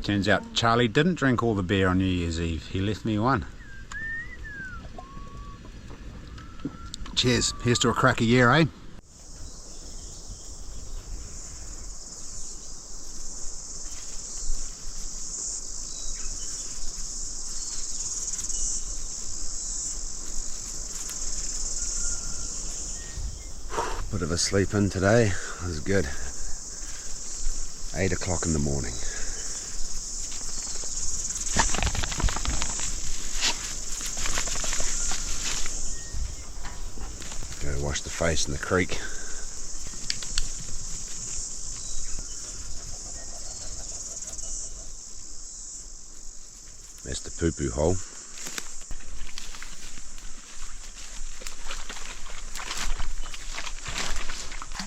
Turns out Charlie didn't drink all the beer on New Year's Eve. He left me one. Cheers. Here's to a cracker year, eh? Bit of a sleep in today. It was good. 8 o'clock in the morning. Go wash the face in the creek. That's the poo-poo hole.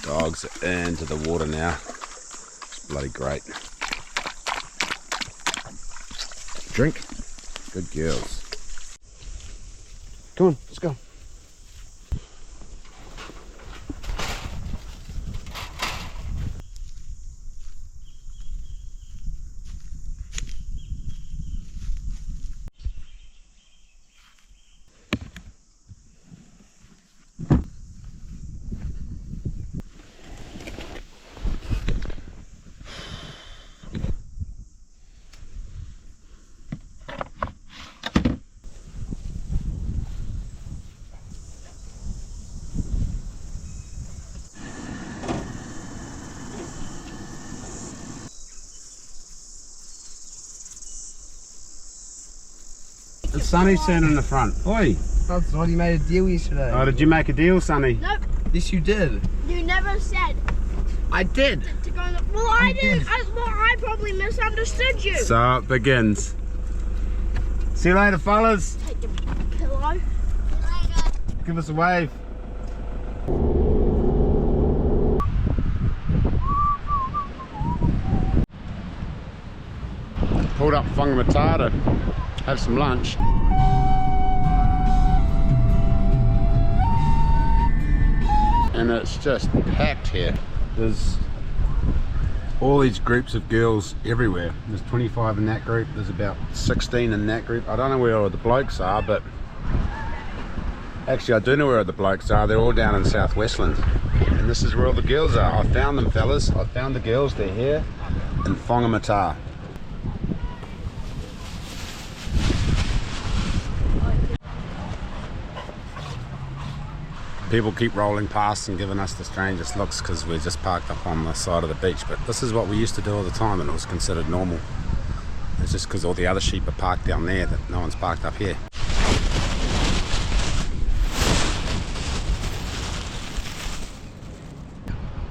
Dogs are into the water now. It's bloody great. Drink. Good girls. Come on, let's go. It's Sonny's turn in the front. Oi! That's what he made a deal yesterday. Oh, did you make a deal, Sonny? Nope. Yes, you did. You never said. I did. To go on the, well, I didn't. I probably misunderstood you. So it begins. See you later, fellas. Take your pillow. Give us a wave. Pulled up Whangamata to have some lunch. And it's just packed here. There's all these groups of girls everywhere. There's 25 in that group, there's about 16 in that group. I don't know where all the blokes are, but actually I do know where the blokes are. They're all down in South Westland. And this is where all the girls are. I found them, fellas. I found the girls. They're here in Whangamata. People keep rolling past and giving us the strangest looks because we're just parked up on the side of the beach, but this is what we used to do all the time and it was considered normal. It's just because all the other sheep are parked down there that no one's parked up here.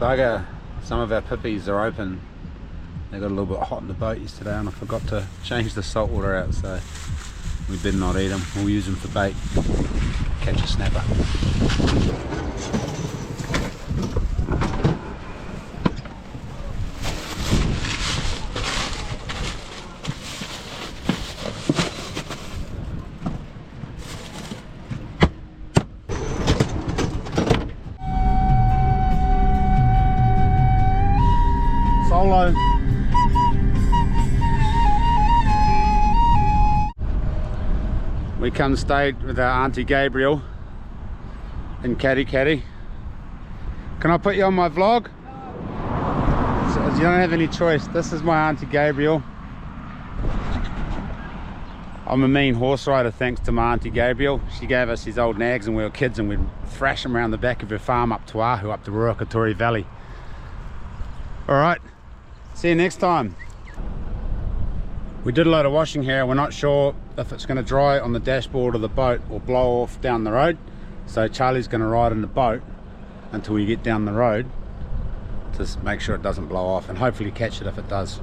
Bugger, some of our pippies are open. They got a little bit hot in the boat yesterday and I forgot to change the salt water out, so we better not eat them. We'll use them for bait. Catch a snapper. Solo. We come stayed with our Auntie Gabriel in Caddy. Can I put you on my vlog? So you don't have any choice. This is my Auntie Gabriel. I'm a mean horse rider thanks to my Auntie Gabriel. She gave us these old nags when we were kids and we'd thrash them around the back of her farm up to Ahu, up to Ruakatori Valley. Alright, see you next time. We did a load of washing here. We're not sure if it's going to dry on the dashboard of the boat or blow off down the road. So Charlie's going to ride in the boat until we get down the road to make sure it doesn't blow off and hopefully catch it if it does.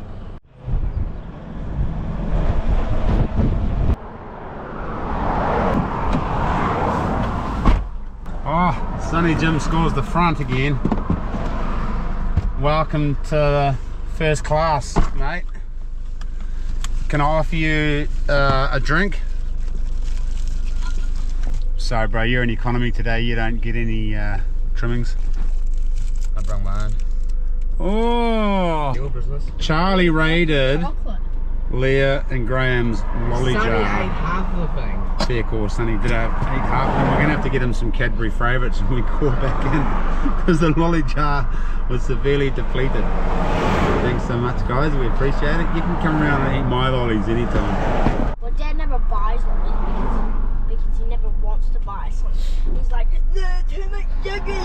Oh, Sonny Jim scores the front again. Welcome to the first class, mate. Can I offer you a drink? Sorry bro, you're in economy today, you don't get any trimmings. I brought mine. Oh, Your business. Charlie raided Chocolate. Leah and Graham's lolly Sonny jar. ate half of the thing. Fair course, Sonny did have 8 half of them. We're going to have to get him some Cadbury favourites when we call back in because the lolly jar was severely depleted. Thanks so much, guys. We appreciate it. You can come around and eat my lollies anytime. Well, Dad never buys lollies because he never wants to buy some. He's like, no, too much sugar.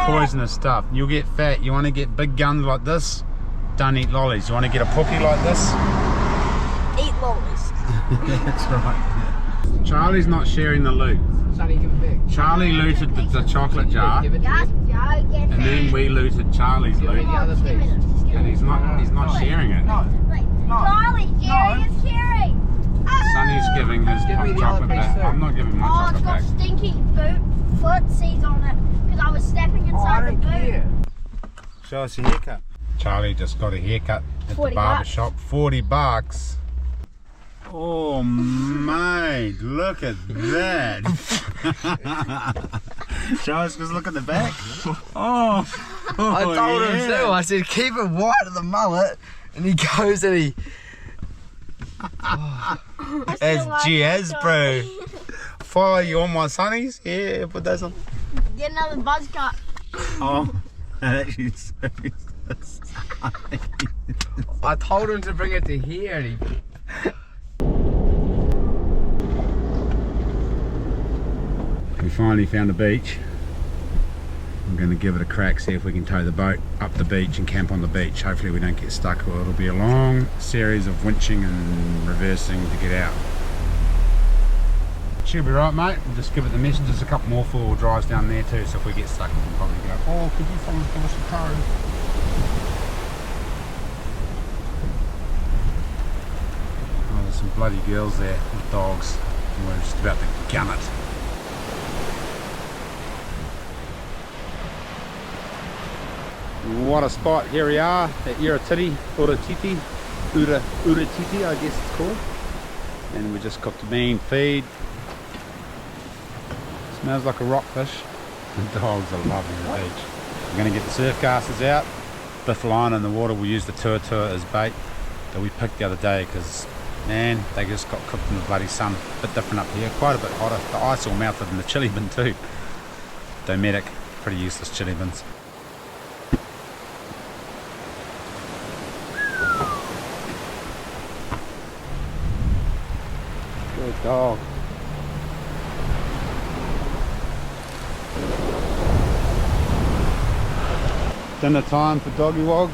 Poisonous stuff. You'll get fat. You want to get big guns like this? Don't eat lollies. You want to get a pookie like this? Eat lollies. That's right. Charlie's not sharing the loot. Sonny, give it back. Charlie looted the chocolate jar, Give it to Just me. joking. and then we looted Charlie's Give me loot, the other Just give me piece. this, just give and me he's not sharing it. No. Wait, No. Charlie, sharing is sharing. Sonny's giving his Give me the chocolate other piece back. too. I'm not giving my Oh, it's chocolate got back. stinky footsies on it because I was stepping Oh, I inside the don't boot. care. Show us your haircut. Charlie just got a haircut at 40 the barber bucks. shop. 40 bucks. Oh mate, look at that. Show us, just look at the back. Oh, I told him yeah. too. I said, keep it white of the mullet. And he goes and he... That's jazz, bro. Follow you on my sunnies? Yeah, put those on. Get another buzz cut. Oh, that actually is I told him to bring it to here and he... We finally found a beach. I'm going to give it a crack, see if we can tow the boat up the beach and camp on the beach. Hopefully we don't get stuck, or it'll be a long series of winching and reversing to get out. Should be right, mate. We'll just give it the message. There's a couple more 4-wheel drives down there too, so if we get stuck we can probably go, oh, could you fellas give us a tow? Oh, there's some bloody girls there with dogs, and we're just about to gun it. What a spot. Here we are at Uratiti, Uratiti I guess it's called. And we just cooked the main feed. Smells like a rockfish. The dogs are loving the beach. We're going to get the surf casters out. Biff line in the water. We'll use the tur as bait that we picked the other day because, man, they just got cooked in the bloody sun. A bit different up here, quite a bit hotter. The ice all melted in the chili bin too. Dometic, pretty useless chili bins. Good dog. Dinner time for doggy wogs.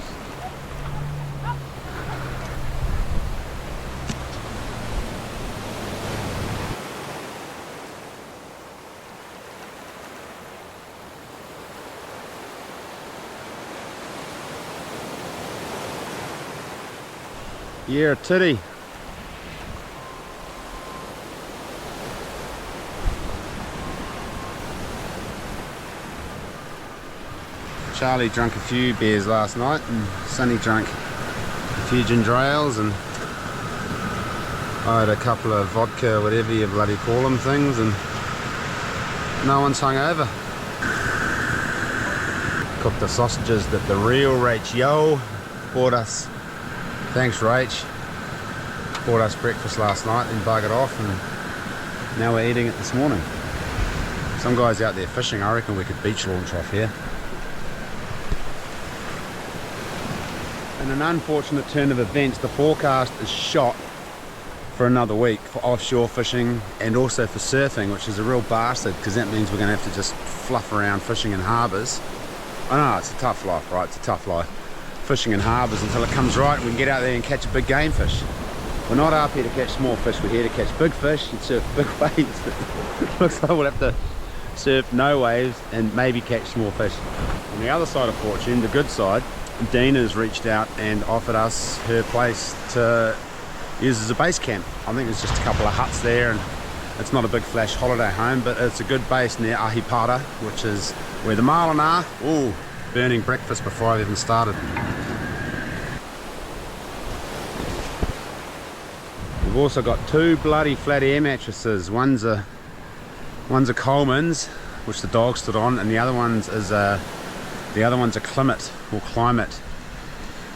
Yeah, titty. Charlie drank a few beers last night and Sonny drank a few ginger ales, and I had a couple of vodka, whatever you bloody call them things, and no one's hung over. Cooked the sausages that the real Rach Yo bought us. Thanks Rach. Bought us breakfast last night and buggered off, and now we're eating it this morning. Some guys out there fishing, I reckon we could beach launch off here. In an unfortunate turn of events, the forecast is shot for another week for offshore fishing and also for surfing, which is a real bastard because that means we're going to have to just fluff around fishing in harbours. I know, it's a tough life, right? It's a tough life. Fishing in harbours until it comes right and we can get out there and catch a big game fish. We're not up here to catch small fish, we're here to catch big fish and surf big waves. Looks like we'll have to surf no waves and maybe catch small fish. On the other side of fortune, the good side, Dina's reached out and offered us her place to use as a base camp. I think there's just a couple of huts there and it's not a big flash holiday home, but it's a good base near Ahipara, which is where the marlin are. Ooh, burning breakfast before I've even started. We've also got 2 bloody flat air mattresses. One's a Coleman's, which the dog stood on, and the other one's a Climate or Climate.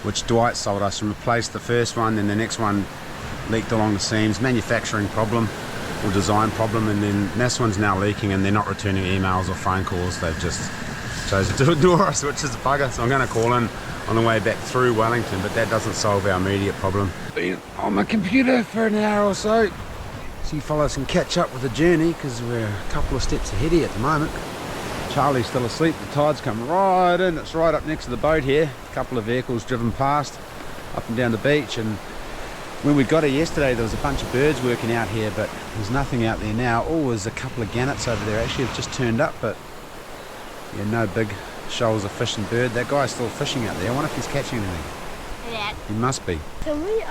which Dwight sold us, and replaced the first one. Then the next one leaked along the seams, manufacturing problem or design problem, and then this one's now leaking and they're not returning emails or phone calls. They've just chosen to ignore us, which is a bugger. So I'm going to call in on the way back through Wellington, but that doesn't solve our immediate problem. Been on my computer for an hour or so, so you fellas can catch up with the journey, because we're a couple of steps ahead here at the moment. Charlie's still asleep, the tide's come right in, it's right up next to the boat here. A couple of vehicles driven past, up and down the beach, and when we got here yesterday there was a bunch of birds working out here, but there's nothing out there now. Oh, there's a couple of gannets over there actually have just turned up, but yeah, no big shoals of fish and bird. That guy's still fishing out there. I wonder if he's catching anything. Yeah. He must be. Can we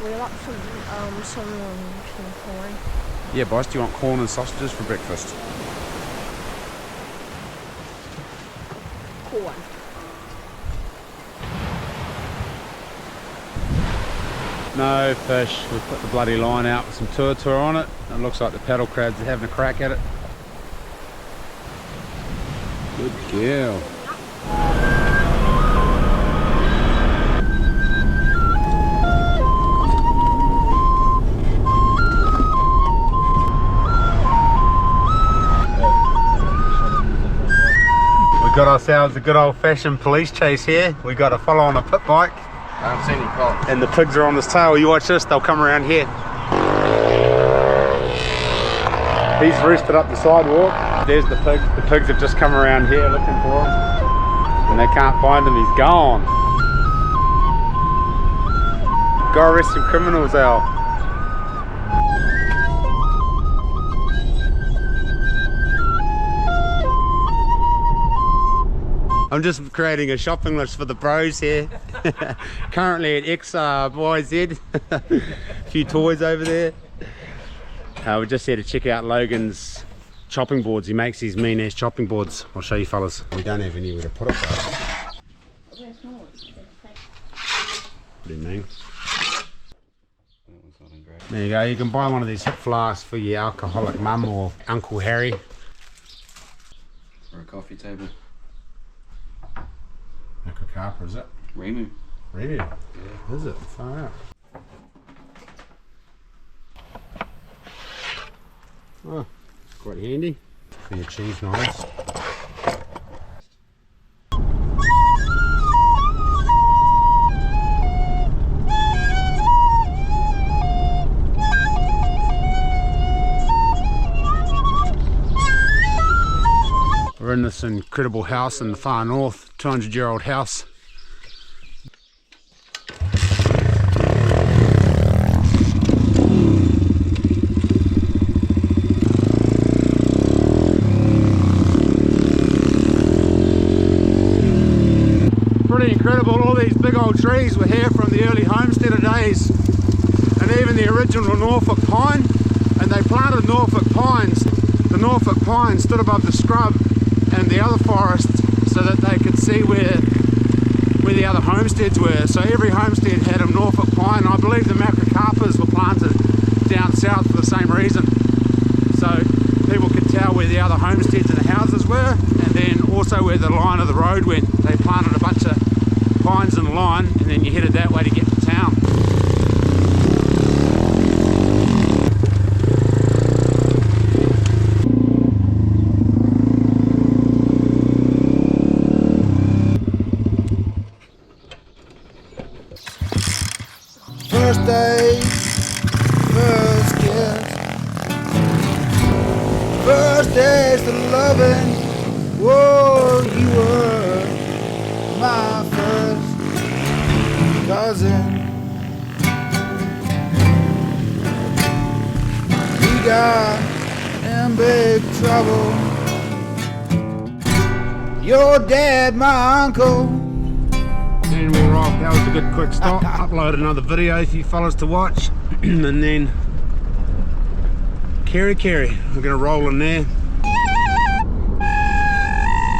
boil up some corn? Yeah, boss, do you want corn and sausages for breakfast? Corn. No fish. We've put the bloody line out with some tuatua on it. It looks like the paddle crabs are having a crack at it. Good girl. We got ourselves a good old-fashioned police chase here. We got a fellow on a pit bike. I haven't seen any cops. And the pigs are on his tail. You watch this, they'll come around here. He's roosted up the sidewalk. There's the pigs. The pigs have just come around here looking for him. And they can't find him, he's gone. Go arrest some criminals, Al. I'm just creating a shopping list for the bros here. Currently at XYZ. A few toys over there. We're just here to check out Logan's chopping boards. He makes these mean ass chopping boards. I'll show you fellas. We don't have anywhere to put it though. Pretty mean. There you go. You can buy one of these hip flasks for your alcoholic mum or Uncle Harry. Or a coffee table. Carper, is it? Remu. Remu? Yeah. Is it? Far out. Oh, it's quite handy for your cheese knives. We're in this incredible house in the far north, 200-year-old house. Pretty incredible, all these big old trees were here from the early homesteader days, and even the original Norfolk pine, and they planted Norfolk pines. The Norfolk pine stood above the scrub and the other forests so that they could see where the other homesteads were. So every homestead had a Norfolk pine. I believe the macrocarpers were planted down south for the same reason. So people could tell where the other homesteads and the houses were, and then also where the line of the road went. They planted a bunch of pines in a line, and then you headed that way to get to town. First day, first kiss, first days to loving. Whoa, you were my first cousin. We got in big trouble. Your dad, my uncle. And we're off. That was a good quick stop. Upload another video for you fellas to watch. And then carry. We're gonna roll in there.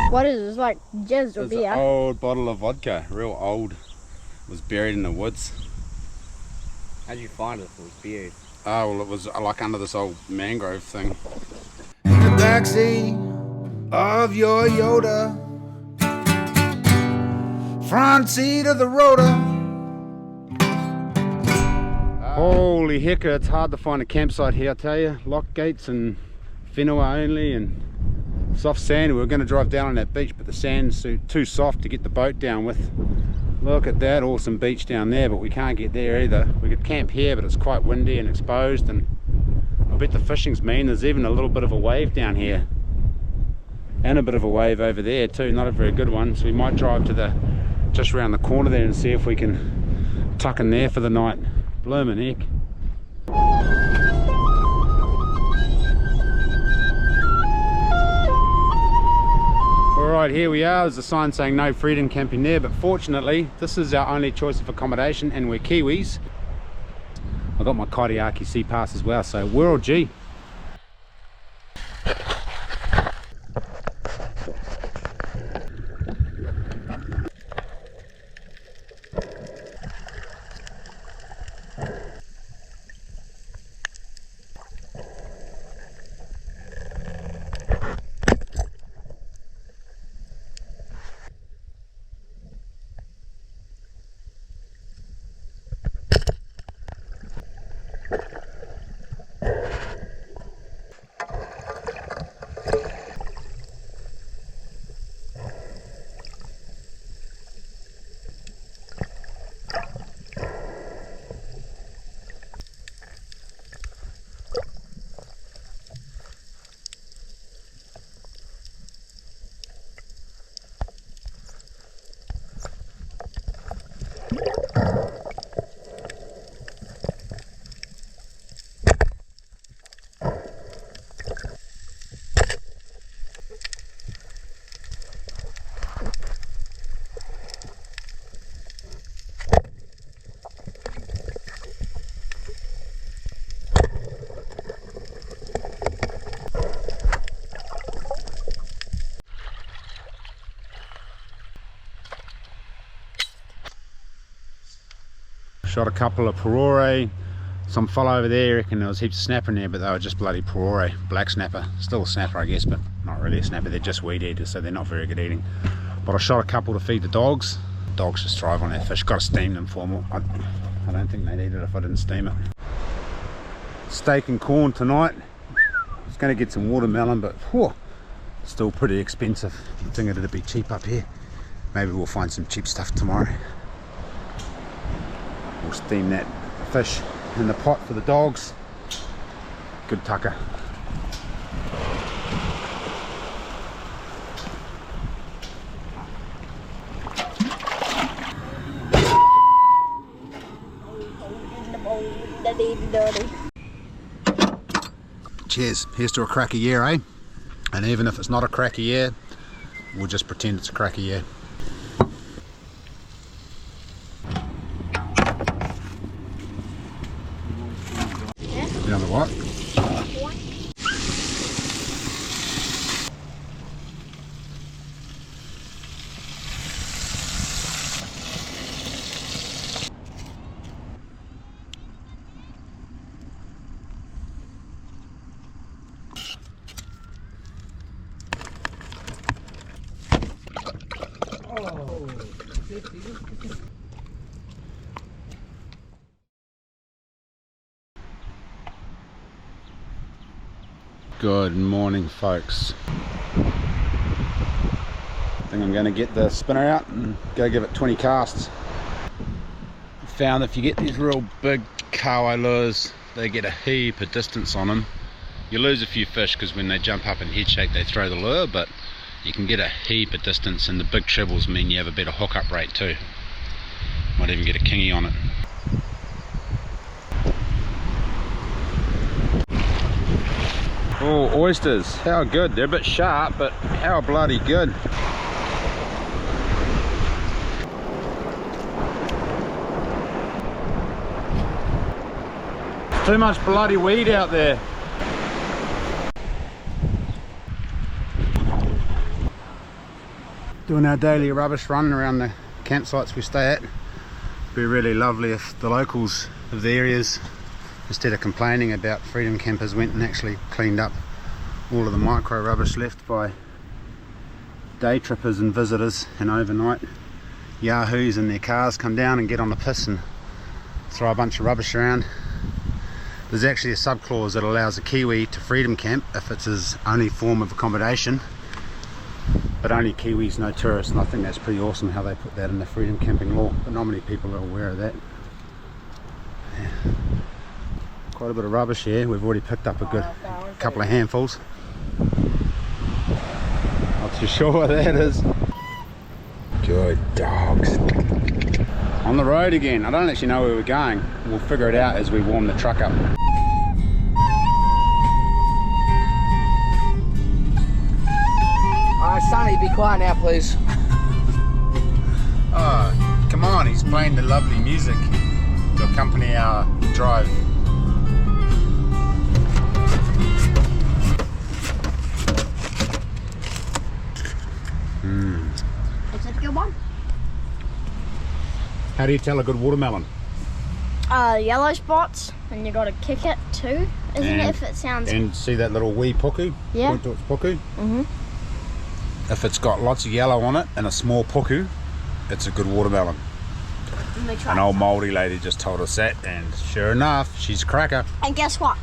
What is this, like jizz or It's beer? an old bottle of vodka, real old. It was buried in the woods. How'd you find it if it was beer? Oh, well, it was like under this old mangrove thing. In the backseat of your Yoda, front seat of the rotor, Holy heck, it's hard to find a campsite here, I tell you. Lock gates and whenua only and soft sand. We were going to drive down on that beach, but the sand's too soft to get the boat down with. Look at that awesome beach down there, but we can't get there either. We could camp here, but it's quite windy and exposed, and I bet the fishing's mean. There's even a little bit of a wave down here and a bit of a wave over there too, not a very good one. So we might drive to just around the corner there and see if we can tuck in there for the night. Blimen heck. Alright, here we are. There's a sign saying no freedom camping there, but fortunately this is our only choice of accommodation, and we're Kiwis. I got my Kaitiaki sea pass as well, so we're all G. Shot a couple of porore, some follow over there. I reckon there was heaps of snapper in there, but they were just bloody porore, black snapper. Still a snapper I guess, but not really a snapper. They're just weed eaters, so they're not very good eating. But I shot a couple to feed the dogs. Dogs just thrive on that fish. Got to steam them for them. I don't think they'd eat it if I didn't steam it. Steak and corn tonight. I was going to get some watermelon, but whew, still pretty expensive. I think it'd be cheap up here. Maybe we'll find some cheap stuff tomorrow. We'll steam that fish in the pot for the dogs. Good tucker. Cheers. Here's to a cracker year, eh? And even if it's not a cracker year, we'll just pretend it's a cracker year. Another what? Good morning, folks. I think I'm going to get the spinner out and go give it 20 casts. I found if you get these real big kawa lures, they get a heap of distance on them. You lose a few fish because when they jump up in head shake they throw the lure, but you can get a heap of distance, and the big trebles mean you have a better hookup rate too. Might even get a kingy on it. Oh, oysters, how good. They're a bit sharp, but how bloody good. Too much bloody weed out there. Doing our daily rubbish run around the campsites we stay at. It'd be really lovely if the locals of the areas, instead of complaining about freedom campers, went and actually cleaned up all of the micro rubbish left by day trippers and visitors and overnight yahoos in their cars. Come down and get on the piss and throw a bunch of rubbish around. There's actually a sub-clause that allows a Kiwi to freedom camp if it's his only form of accommodation. But only Kiwis, no tourists, and I think that's pretty awesome how they put that in the freedom camping law. But not many people are aware of that. Yeah. Quite a bit of rubbish here. We've already picked up a good couple of handfuls. Not too sure what that is. Good dogs. On the road again. I don't actually know where we're going. We'll figure it out as we warm the truck up. Alright, Sonny, be quiet now, please. Oh, come on, he's playing the lovely music to accompany our drive. It's a good one. How do you tell a good watermelon? Yellow spots, and you gotta kick it too, isn't it? If it sounds. And see that little wee puku? Yeah. Point to its puku? Mhm. If it's got lots of yellow on it and a small puku, it's a good watermelon. An old Maori lady just told us that, and sure enough, she's a cracker. And guess what?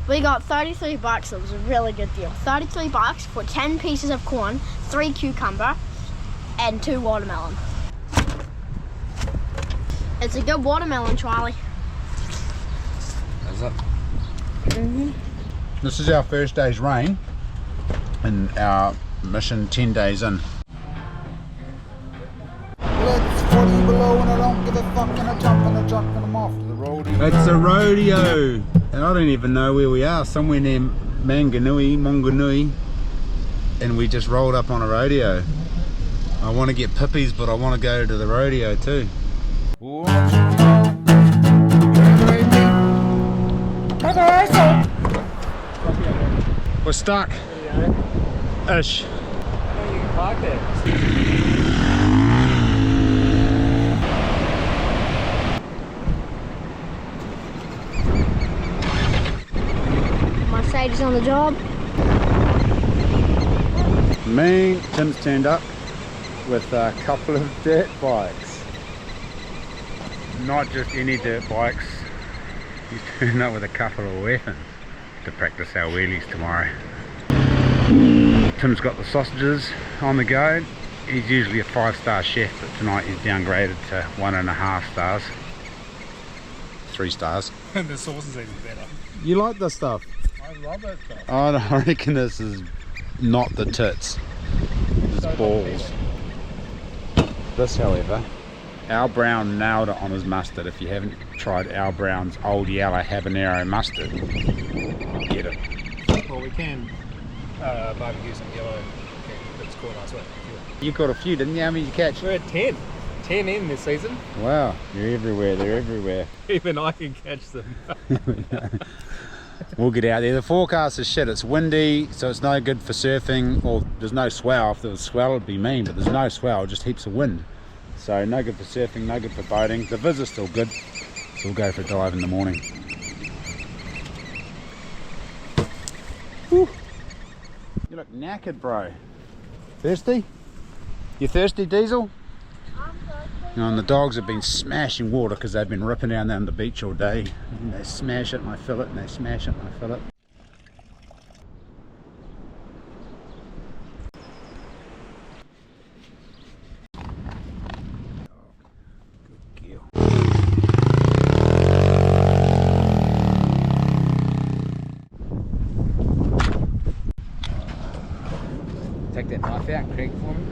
We got 33 bucks. It was a really good deal. 33 bucks for 10 pieces of corn, 3 cucumber, and 2 watermelon. It's a good watermelon, Charlie. Is it? Mhm. This is our first day's rain in our mission 10 days in. It's 40 below and I don't give a fuck and I jump and I jump and I'm off to the rodeo. It's a rodeo, and I don't even know where we are. Somewhere near Manganui, and we just rolled up on a rodeo. I want to get pippies, but I want to go to the rodeo too. We're stuck. Ish. You can park there. Mercedes on the job. Tim's turned up with a couple of dirt bikes. Not just any dirt bikes. He's turned up with a couple of weapons to practice our wheelies tomorrow. Tim's got the sausages on the go. He's usually a 5-star chef, but tonight he's downgraded to 1.5 stars. 3 stars. And the sauce is even better. You like this stuff? I love that stuff. Oh, no, I reckon this is not the tits. It's balls. This, however, Al Brown nailed it on his mustard. If you haven't tried Al Brown's old yellow habanero mustard, get it. Well, we can barbecue some yellow. That's cool, nice way. You caught a few, didn't you? How many did you catch? We're at 10. 10 in this season. Wow, you're everywhere. They're everywhere. Even I can catch them. We'll get out there. The forecast is shit. It's windy, so it's no good for surfing. Or there's no swell. If there was swell, it'd be mean, but there's no swell, just heaps of wind. So no good for surfing, no good for boating. The viz is still good, so we'll go for a dive in the morning. Whew. You look knackered, bro. Thirsty? You thirsty, Diesel? I'm thirsty. And the dogs have been smashing water because they've been ripping down there on the beach all day. And they smash it and I fill it, and they smash it and I fill it. Take that knife out, Craig, for me.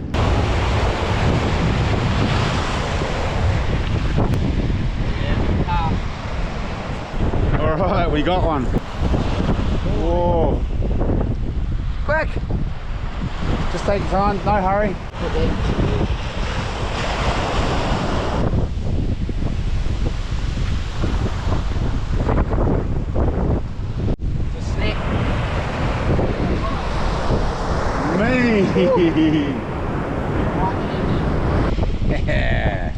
Alright, we got one. Whoa. Quick! Just take your time, no hurry. Yeah.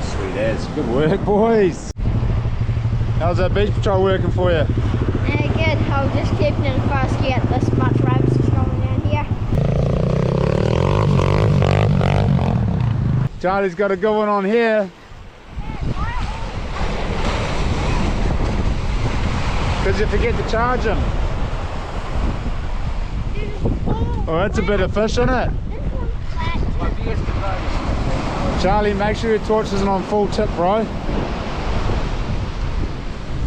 Sweet as. Good work, boys. How's that beach patrol working for you? Yeah, good. I was just keeping in first gear. This much rabbits is going down here. Charlie's got a good one on here. Because you forget to charge him. Oh, that's a bit of fish, isn't it? Charlie, make sure your torch isn't on full tip, bro.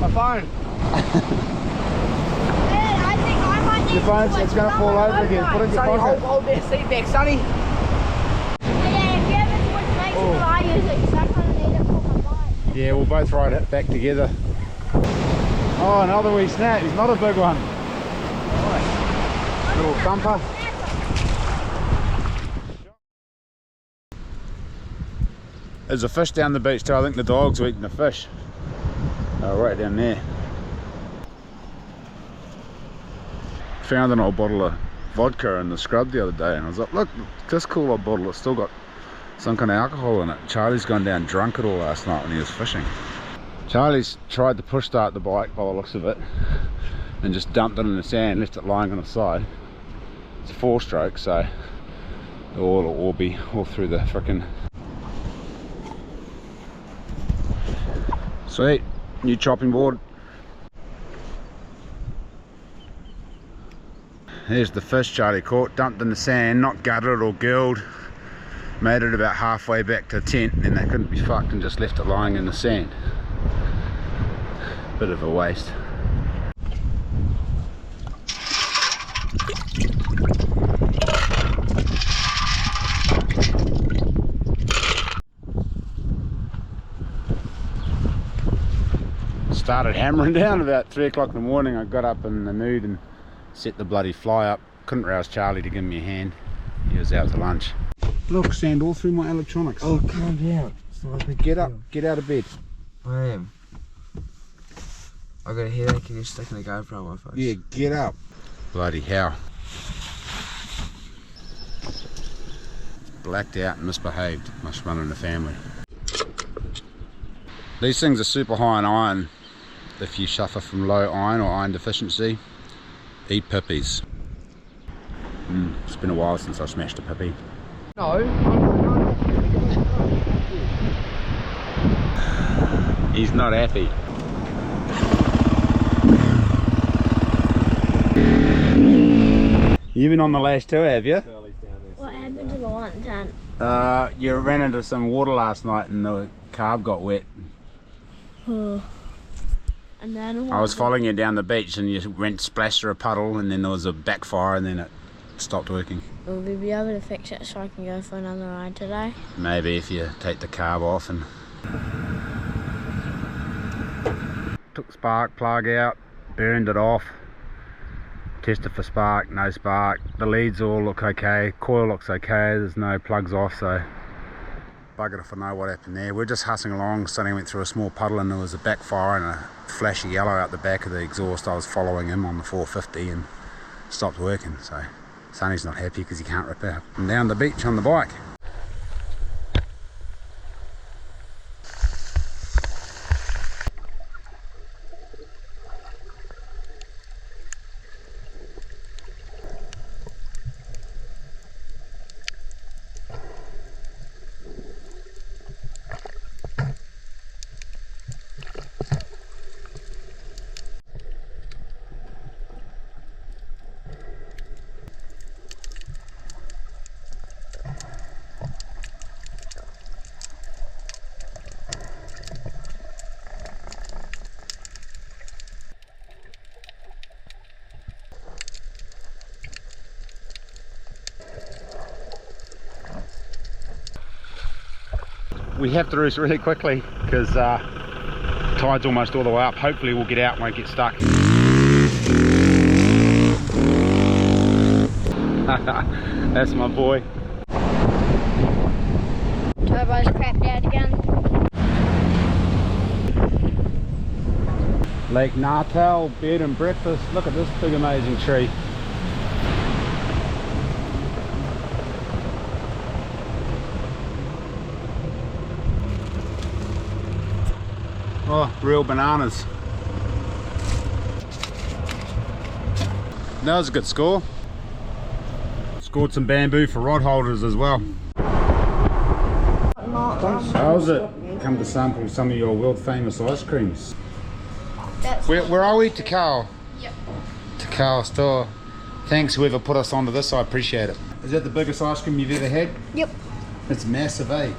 My phone. Your phone's it's going to fall over again. Put it in your Sonny, pocket. hold that seat back, Sonny. Yeah, we'll both ride it back together. Oh, another wee snap. He's not a big one. Nice. Little thumper. There's a fish down the beach too. I think the dogs are eating the fish. Oh, right down there. Found an old bottle of vodka in the scrub the other day and I was like, look, this cool old bottle, it's still got some kind of alcohol in it. Charlie's gone down drunk it all last night when he was fishing. Charlie's tried to push start the bike by the looks of it and just dumped it in the sand, left it lying on the side. It's a 4-stroke, so the oil will be all through the frickin'. Sweet, new chopping board. There's the fish Charlie caught, dumped in the sand, not gutted or gilled. Made it about halfway back to the tent and they couldn't be fucked and just left it lying in the sand. Bit of a waste. Started hammering down about 3 o'clock in the morning. I got up in the mood and set the bloody fly up. Couldn't rouse Charlie to give me a hand. He was out to lunch. Look, sand all through my electronics. Oh, calm down. It's not a big Get deal. up, get out of bed. I am. I got a headache and you're sticking a GoPro on my face. Yeah, get up. Bloody hell. Blacked out and misbehaved. Must run in the family. These things are super high in iron. If you suffer from low iron or iron deficiency, eat pippies. It's been a while since I smashed a pippy. No. He's not happy. You've been on the lash too, have you? What happened to the one tent? You ran into some water last night and the carb got wet. And then I was following you down the beach and you went splash through a puddle and then there was a backfire and then it stopped working. Will we be able to fix it so I can go for another ride today? Maybe if you take the carb off. And took the spark plug out, burned it off, tested for spark, no spark. The leads all look okay, coil looks okay, there's no plugs off, so buggered if I know what happened there. We're just hussing along, suddenly went through a small puddle and there was a backfire and a flashy yellow out the back of the exhaust. I was following him on the 450 and stopped working, so Sonny's not happy because he can't rip out and down the beach on the bike. We have to roost really quickly because tide's almost all the way up. Hopefully we'll get out and won't get stuck. That's my boy. Turbo's crapped out again. Lake Natal, bed and breakfast. Look at this big amazing tree. Oh, real bananas. That was a good score. Scored some bamboo for rod holders as well. How's it? Come to sample some of your world famous ice creams. That's Where are we? Takao. Yep. Takao store. Thanks whoever put us onto this, I appreciate it. Is that the biggest ice cream you've ever had? Yep. It's massive, eh?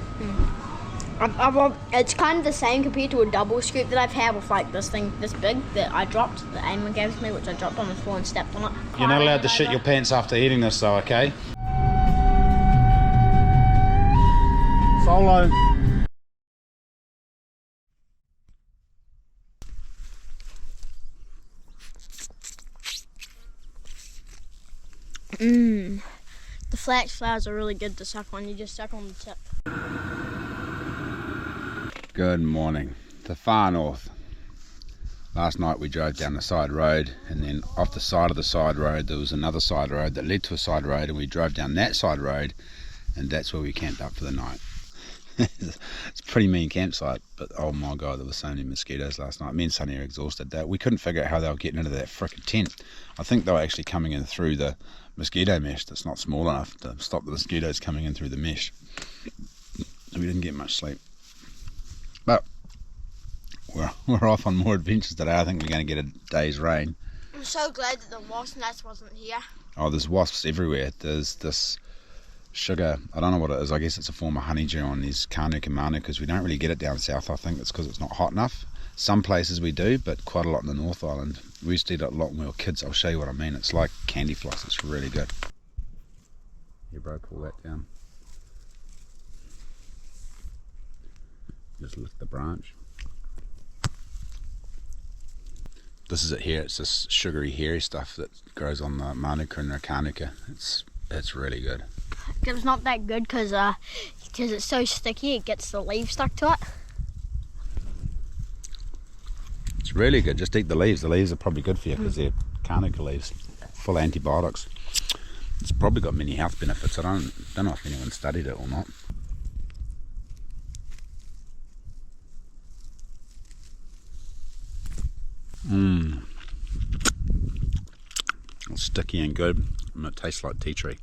It's kind of the same compared to a double scoop that I've had with like this thing this big that I dropped, that Eamon gave me, which I dropped on the floor and stepped on it. You're not allowed to shit your pants after eating this though, okay? Solo. The flax flowers are really good to suck on. You just suck on the tip. Good morning. The far north. Last night we drove down the side road, and then off the side of the side road there was another side road that led to a side road, and we drove down that side road, and that's where we camped up for the night. It's a pretty mean campsite, but oh my god, there were so many mosquitoes last night. Me and Sonny are exhausted. We couldn't figure out how they were getting into that frickin' tent. I think they were actually coming in through the mosquito mesh that's not small enough to stop the mosquitoes coming in through the mesh. So we didn't get much sleep. But we're off on more adventures today. I think we're going to get a day's rain. I'm so glad that the wasp nest wasn't here. Oh, there's wasps everywhere. There's this sugar, I don't know what it is, I guess it's a form of honeydew on these Kanuka Manukas. We don't really get it down south. I think it's because it's not hot enough. Some places we do, but quite a lot in the North Island. We used to eat it a lot when we were kids. I'll show you what I mean. It's like candy floss. It's really good. Here, bro, pull that down. Just lift the branch. This is it here. It's this sugary, hairy stuff that grows on the Manuka and the Kanuka. It's really good. It's not that good because it's so sticky. It gets the leaves stuck to it. It's really good. Just eat the leaves. The leaves are probably good for you because they're Kanuka leaves, full of antibiotics. It's probably got many health benefits. I don't know if anyone studied it or not. It's sticky and good, and it tastes like tea tree.